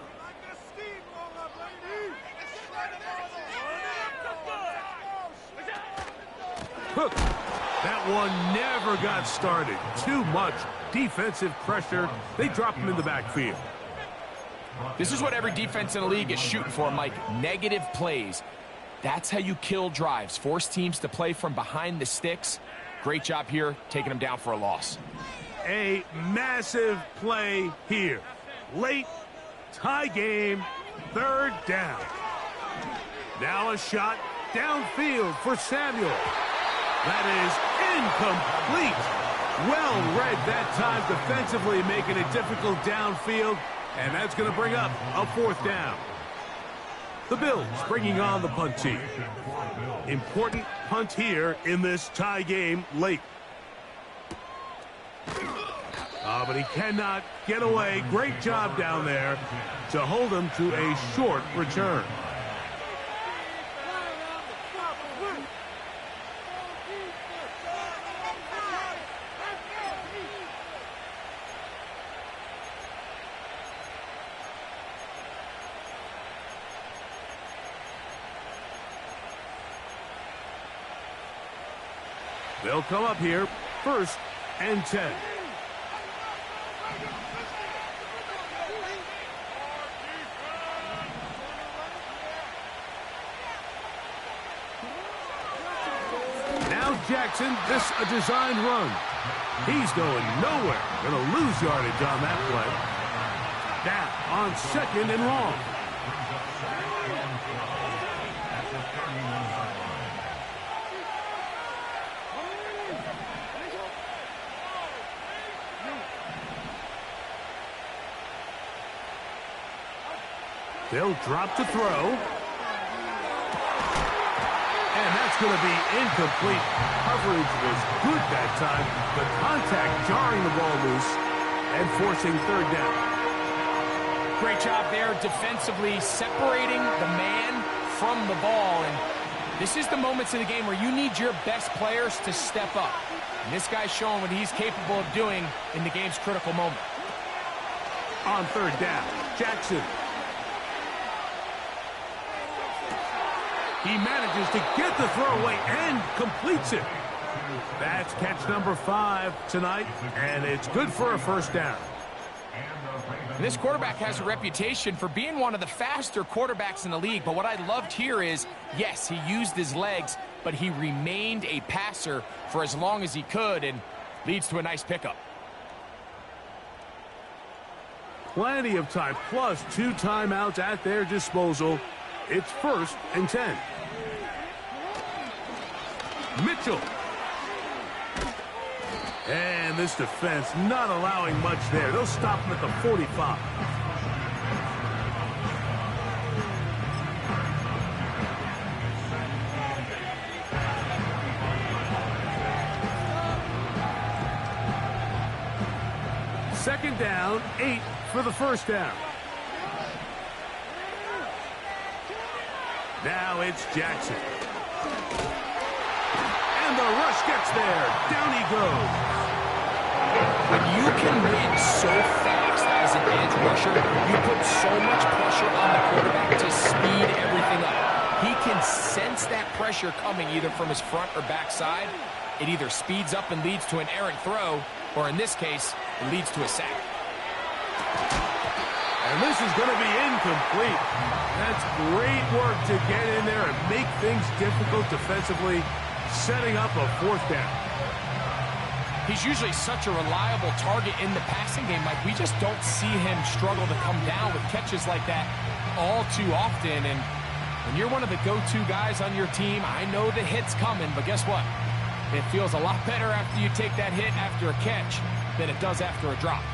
Cook. That one never got started. Too much defensive pressure. They drop him in the backfield. This is what every defense in the league is shooting for, Mike. Negative plays. That's how you kill drives. Force teams to play from behind the sticks. Great job here, taking them down for a loss. A massive play here. Late, tie game, 3rd down. Now a shot downfield for Samuel. That is incomplete. Well read that time defensively, making it difficult downfield, and that's going to bring up a 4th down. The Bills bringing on the punt team. Important punt here in this tie game late. But he cannot get away. Great job down there to hold him to a short return. They'll come up here, 1st and 10. Jackson, this a design run. He's going nowhere. Going to lose yardage on that play. Now on 2nd and long. They'll drop to throw. And that's going to be incomplete. Coverage was good that time. The contact jarring the ball loose and forcing 3rd down. Great job there defensively, separating the man from the ball. And this is the moments of the game where you need your best players to step up. And this guy's showing what he's capable of doing in the game's critical moment. On 3rd down, Jackson. He manages to get the throw away and completes it. That's catch number 5 tonight, and it's good for a first down. This quarterback has a reputation for being one of the faster quarterbacks in the league, but what I loved here is, yes, he used his legs, but he remained a passer for as long as he could, and leads to a nice pickup. Plenty of time, plus 2 timeouts at their disposal. It's 1st and 10. Mitchell. And this defense not allowing much there. They'll stop him at the 45. Second down, 8 for the first down. Now it's Jackson. And the rush gets there. Down he goes. When you can win so fast as an edge rusher, you put so much pressure on the quarterback to speed everything up. He can sense that pressure coming either from his front or back side. It either speeds up and leads to an errant throw, or in this case, it leads to a sack. And this is going to be incomplete. That's great work to get in there and make things difficult defensively, setting up a 4th down. He's usually such a reliable target in the passing game. Like, we just don't see him struggle to come down with catches like that all too often. And when you're one of the go-to guys on your team, I know the hit's coming, but guess what? It feels a lot better after you take that hit after a catch than it does after a drop.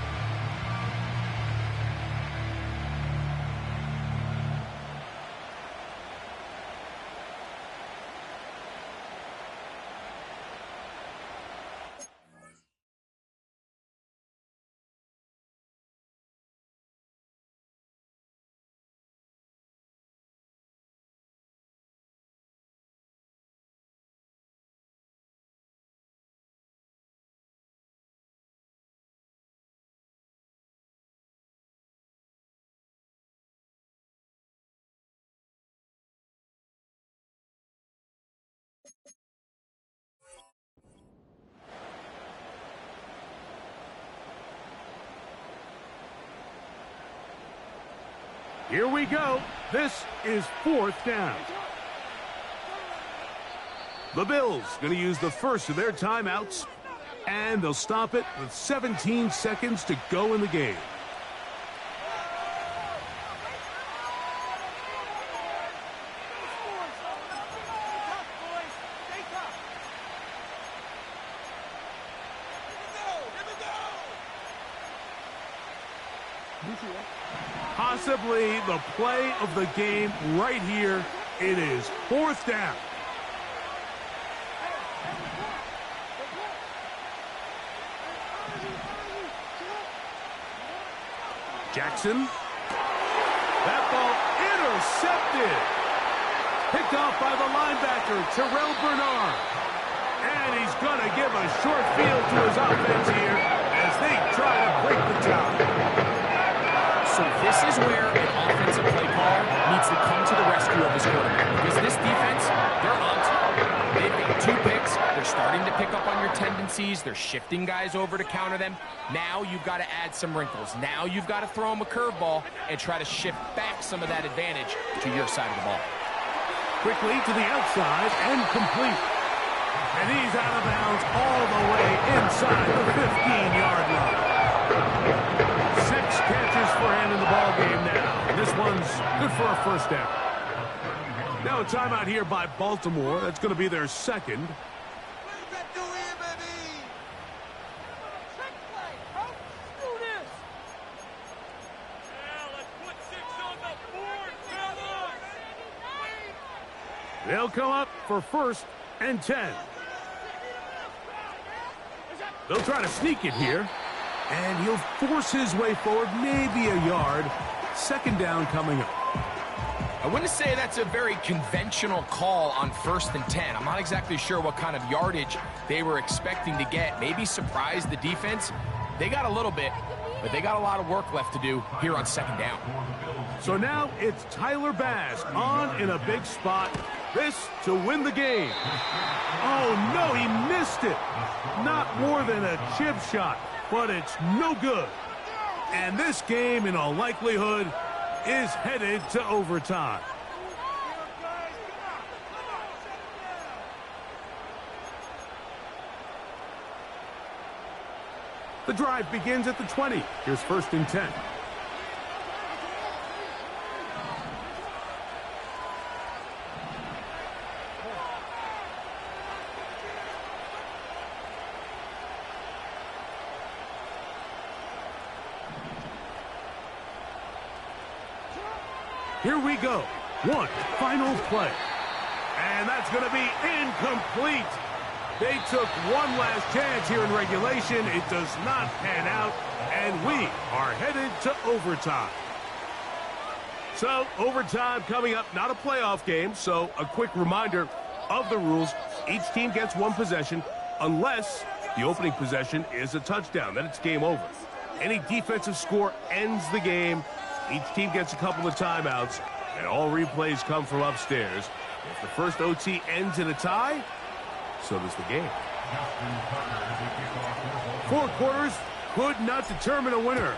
Here we go. This is 4th down. The Bills going to use the first of their timeouts, and they'll stop it with 17 seconds to go in the game. Possibly the play of the game right here. It is 4th down. Jackson. That ball intercepted. Picked off by the linebacker, Terrell Bernard. And he's going to give a short field to his offense here as they try to break the tie. So this is where an offensive play caller needs to come to the rescue of his quarterback. Because this defense, they're on top. They've got 2 picks. They're starting to pick up on your tendencies. They're shifting guys over to counter them. Now you've got to add some wrinkles. Now you've got to throw them a curveball and try to shift back some of that advantage to your side of the ball. Quickly to the outside and complete. And he's out of bounds all the way inside the 15-yard line. 6 catches for him in the ball game now. And this one's good for a first down. Now a timeout here by Baltimore. That's going to be their second. They'll come up for 1st and 10. They'll try to sneak it here. And he'll force his way forward, maybe a yard. 2nd down coming up. I wouldn't say that's a very conventional call on 1st and 10. I'm not exactly sure what kind of yardage they were expecting to get. Maybe surprise the defense. They got a little bit, but they got a lot of work left to do here on 2nd down. So now it's Tyler Bass on in a big spot. this to win the game. Oh, no, he missed it. Not more than a chip shot, but it's no good. And this game, in all likelihood, is headed to overtime. The drive begins at the 20. Here's 1st and 10. Here we go. One final play. And that's going to be incomplete. They took one last chance here in regulation. It does not pan out, and we are headed to overtime. So, overtime coming up, not a playoff game, so a quick reminder of the rules. Each team gets one possession unless the opening possession is a touchdown. Then it's game over. Any defensive score ends the game. Each team gets a couple of timeouts, and all replays come from upstairs. If the first OT ends in a tie, so does the game. 4 quarters could not determine a winner.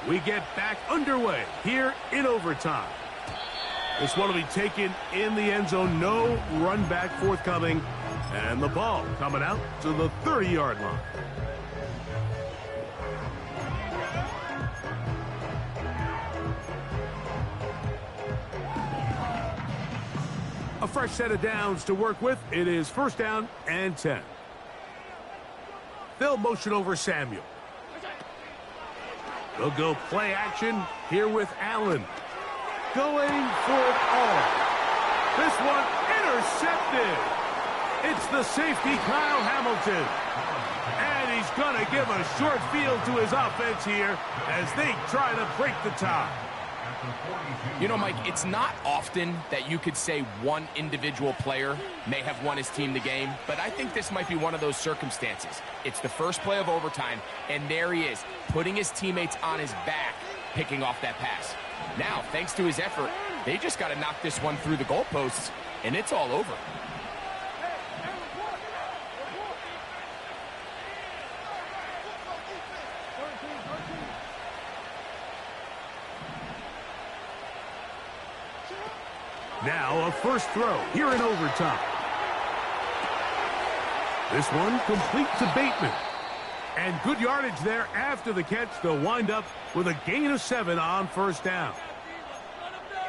We get back underway here in overtime. This one will be taken in the end zone. No run back forthcoming. And the ball coming out to the 30-yard line. A fresh set of downs to work with. It is 1st down and 10. They'll motion over Samuel. They'll go play action here with Allen. Going for it all. This one intercepted. It's the safety, Kyle Hamilton. And he's going to give a short field to his offense here as they try to break the tie. You know, Mike, it's not often that you could say one individual player may have won his team the game, but I think this might be one of those circumstances. It's the first play of overtime, and there he is, putting his teammates on his back, picking off that pass. Now, thanks to his effort, they just got to knock this one through the goalposts, and it's all over. Now a first throw here in overtime. This one complete to Bateman. And good yardage there after the catch. They'll wind up with a gain of 7 on 1st down.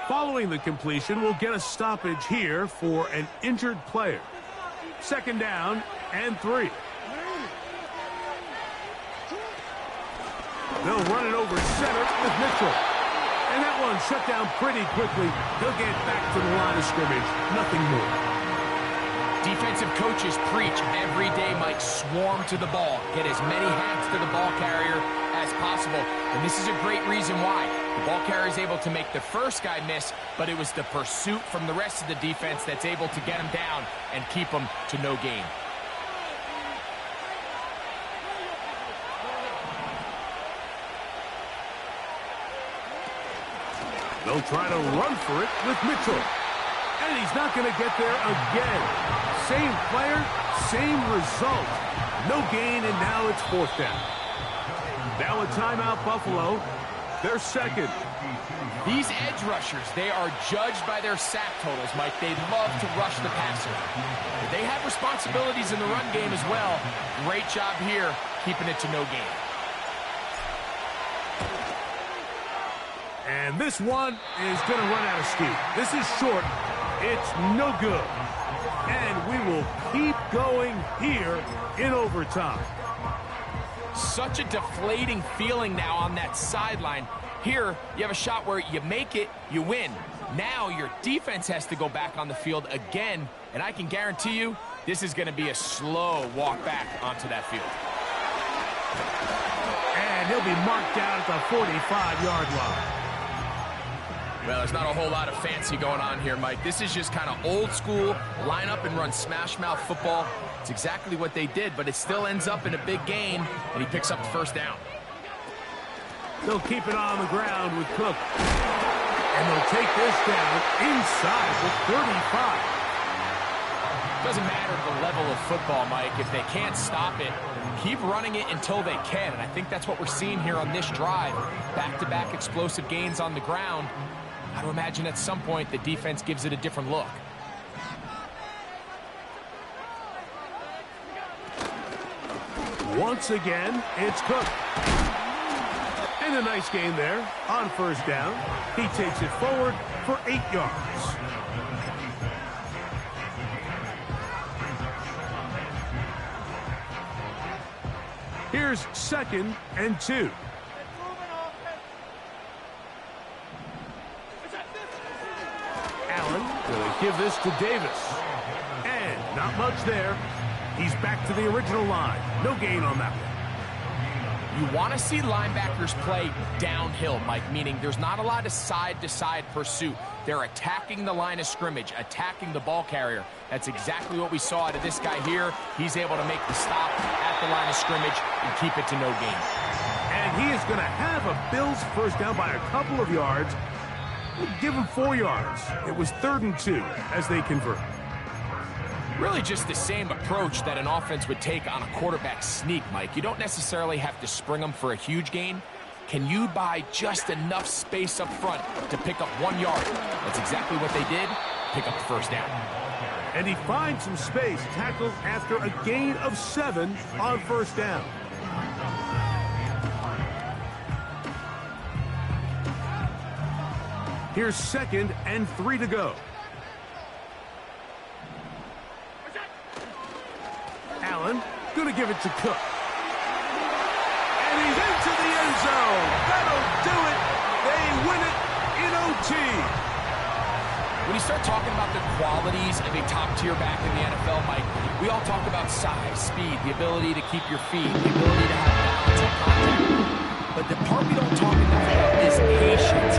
Following the completion, we'll get a stoppage here for an injured player. 2nd down and 3. They'll run it over center with Mitchell. And that one shut down pretty quickly. He'll get back to the line of scrimmage. Nothing more. Defensive coaches preach every day, Mike, swarm to the ball. Get as many hands to the ball carrier as possible. And this is a great reason why. The ball carrier is able to make the first guy miss, but it was the pursuit from the rest of the defense that's able to get him down and keep him to no gain. They'll try to run for it with Mitchell. And he's not going to get there again. Same player, same result. No gain, and now it's 4th down. Now a timeout, Buffalo. They're 2nd. These edge rushers, they are judged by their sack totals, Mike. They love to rush the passer. They have responsibilities in the run game as well. Great job here, keeping it to no gain. And this one is going to run out of steam. This is short. It's no good. And we will keep going here in overtime. Such a deflating feeling now on that sideline. Here, you have a shot where you make it, you win. Now your defense has to go back on the field again, and I can guarantee you this is going to be a slow walk back onto that field. And he'll be marked down at the 45-yard line. Well, there's not a whole lot of fancy going on here, Mike. This is just kind of old school, line up and run smash mouth football. It's exactly what they did, but it still ends up in a big gain, and he picks up the 1st down. They'll keep it on the ground with Cook. And they'll take this down inside the 35. Doesn't matter the level of football, Mike. If they can't stop it, keep running it until they can. And I think that's what we're seeing here on this drive. Back-to-back explosive gains on the ground. I would imagine at some point the defense gives it a different look. Once again, it's Cook. And a nice gain there on first down. He takes it forward for 8 yards. Here's 2nd and 2. Allen going to give this to Davis. And not much there. He's back to the original line. No gain on that one. You want to see linebackers play downhill, Mike, meaning there's not a lot of side-to-side pursuit. They're attacking the line of scrimmage, attacking the ball carrier. That's exactly what we saw out of this guy here. He's able to make the stop at the line of scrimmage and keep it to no gain. And he is going to have a Bills first down by a couple of yards. We'll give him 4 yards. It was 3rd and 2 as they convert. Really just the same approach that an offense would take on a quarterback sneak, Mike. You don't necessarily have to spring them for a huge gain. Can you buy just enough space up front to pick up 1 yard? That's exactly what they did. Pick up the first down. And he finds some space, tackled after a gain of 7 on first down. Here's 2nd and 3 to go. Allen going to give it to Cook. And he's into the end zone. That'll do it. They win it in OT. When you start talking about the qualities of a top-tier back in the NFL, Mike, we all talk about size, speed, the ability to keep your feet, the ability to have balance and contact. But the part we don't talk enough about is patience.